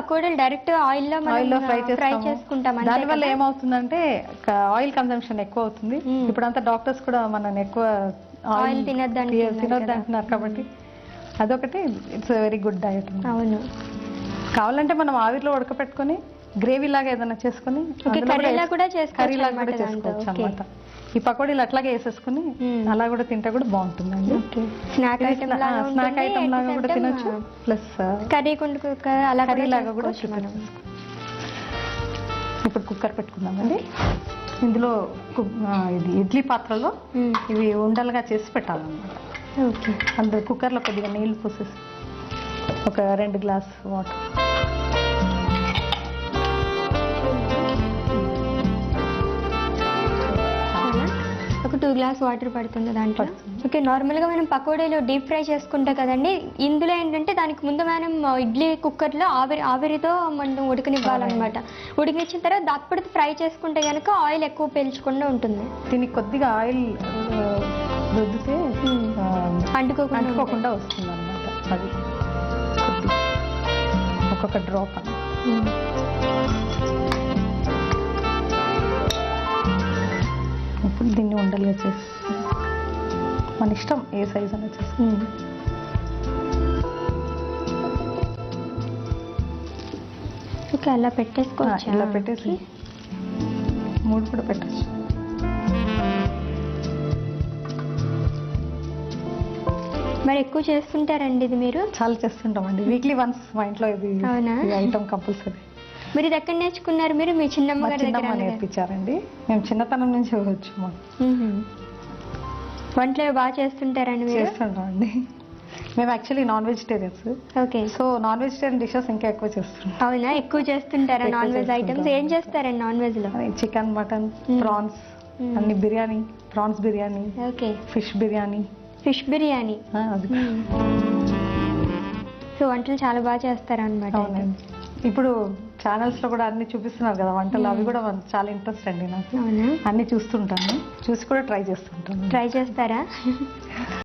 పకోడీలు డైరెక్ట్ ఆయిల్లో ఫ్రై చేసుకుంటాం. దానివల్ల ఏమవుతుందంటే ఆయిల్ కన్సంప్షన్ ఎక్కువ అవుతుంది. ఇప్పుడంతా డాక్టర్స్ కూడా మనని ఎక్కువ ఆయిల్ తినొద్దు అంటున్నారు కాబట్టి అదొకటి ఇట్స్ వెరీ గుడ్ డయట్. అవును, కావాలంటే మనం ఆవిరిలో ఉడకపెట్టుకొని గ్రేవీ లాగా ఏదైనా చేసుకుని కర్రీలా కూడా చేసుకోవచ్చు అనమాట. ఈ పకోడీలు అట్లాగే వేసేసుకుని అలా కూడా తింటే కూడా బాగుంటుందండి. స్నాక్ ఐటమ్ లాగా కూడా తినొచ్చు, ప్లస్ కర్రీ లాగా కూడా. ఇప్పుడు కుక్కర్ పెట్టుకుందామండి. ఇందులో ఇది ఇడ్లీ పాత్రలో ఇవి ఉండలుగా చేసి పెట్టాలన్నమాట. అందులో కుక్కర్లో కొద్దిగా నీళ్లు పోసేసి ఒక 2 గ్లాస్ వాటర్, ఒక 2 గ్లాస్ వాటర్ పడుతుంది దాంట్లో. ఓకే, నార్మల్గా మనం పకోడీలు డీప్ ఫ్రై చేసుకుంటాం కదండి. ఇందులో ఏంటంటే దానికి ముందు మనం ఇడ్లీ కుక్కర్లో ఆవిరితో మనం ఉడకనివ్వాలన్నమాట. ఉడికించిన తర్వాత అప్పుడు ఫ్రై చేసుకుంటే కనుక ఆయిల్ ఎక్కువ పీల్చకుండా ఉంటుంది. దీనికి కొద్దిగా ఆయిల్ రుద్దితే అంటుకోకుండా వస్తుంది అనమాట. అది ఒక్కొక్క డ్రాప్ ఇప్పుడు దీన్ని ఉండలుగా చేసి మన ఇష్టం ఏ సైజ్ అన్నా చేసి ఓకే అలా పెట్టేసుకోవచ్చు. ఇలా పెట్టేసి 3 కూడా పెట్టచ్చు. మరి ఎక్కువ చేస్తుంటారండి ఇది మీరు? చాలా చేస్తుంటామండి. వీక్లీ వన్స్ మా ఇంట్లో ఇది ఐటమ్ కంపల్సరీ. మీరు ఇది ఎక్కడ నేర్చుకున్నారు? మీరు మీ చిన్నమ్మ నేర్పించారండి. మేము చిన్నతనం నుంచి వచ్చు. వంటలు బాగా చేస్తుంటారండి మీరు? చేస్తుంటామండి. మేము actually non vegetarians. Okay, so non vegetarian dishes ఇంకా ఎక్కువ చేస్తుంటాం. అవునా, ఎక్కువ చేస్తుంటారా నాన్ వెజ్ ఐటమ్స్? ఏం చేస్తారండి నాన్ వెజ్ లో? చికెన్, మటన్, ప్రాన్స్ అన్ని, biryani, prawns biryani, okay, fish biryani. So వంటలు చాలా బాగా చేస్తారన్నమాట. అవునండి. ఇప్పుడు ఛానల్స్ లో కూడా అన్ని చూపిస్తున్నారు కదా వంటలు, అవి కూడా చాలా ఇంట్రెస్ట్ అండి నాకు. అన్ని చూస్తుంటాను, చూసి కూడా ట్రై చేస్తుంటాను. ట్రై చేస్తారా?